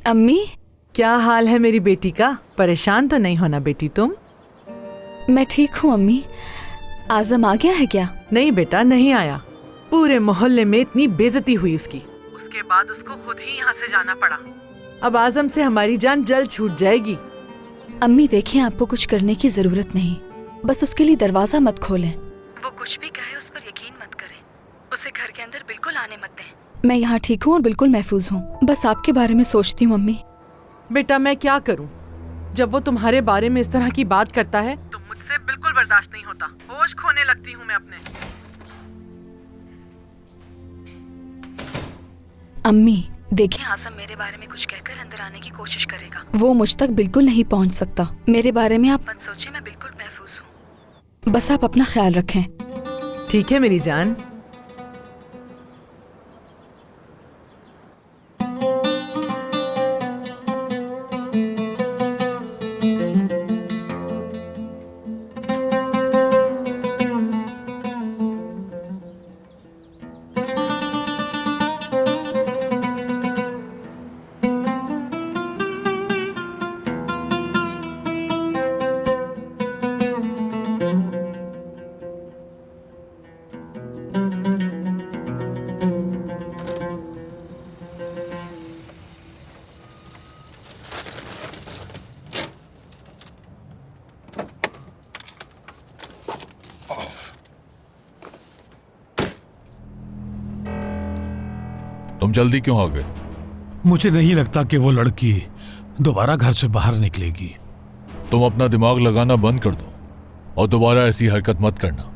अम्मी, क्या हाल है मेरी बेटी का? परेशान तो नहीं होना बेटी तुम। मैं ठीक हूँ अम्मी। आजम आ गया है क्या? नहीं बेटा, नहीं आया। पूरे मोहल्ले में इतनी बेइज्जती हुई उसकी, उसके बाद उसको खुद ही यहाँ से जाना पड़ा। अब आजम से हमारी जान जल्द छूट जाएगी। अम्मी देखिए, आपको कुछ करने की जरूरत नहीं, बस उसके लिए दरवाजा मत खोलें। वो कुछ भी कहे उस पर यकीन मत करें, उसे घर के अंदर बिल्कुल आने मत दें। मैं यहाँ ठीक हूँ और बिल्कुल महफूज हूँ, बस आपके बारे में सोचती हूँ अम्मी। बेटा मैं क्या करूँ, जब वो तुम्हारे बारे में इस तरह की बात करता है तो मुझसे बिल्कुल बर्दाश्त नहीं होता। होश खोने लगती हूँ मैं अपने। अम्मी देखिए, आजम मेरे बारे में कुछ कहकर अंदर आने की कोशिश करेगा। वो मुझ तक बिल्कुल नहीं पहुँच सकता। मेरे बारे में आप मत सोचिए, मैं बिल्कुल महफूज हूँ। बस आप अपना ख्याल रखें। ठीक है मेरी जान। तुम जल्दी क्यों आ गए? मुझे नहीं लगता कि वो लड़की दोबारा घर से बाहर निकलेगी। तुम अपना दिमाग लगाना बंद कर दो और दोबारा ऐसी हरकत मत करना।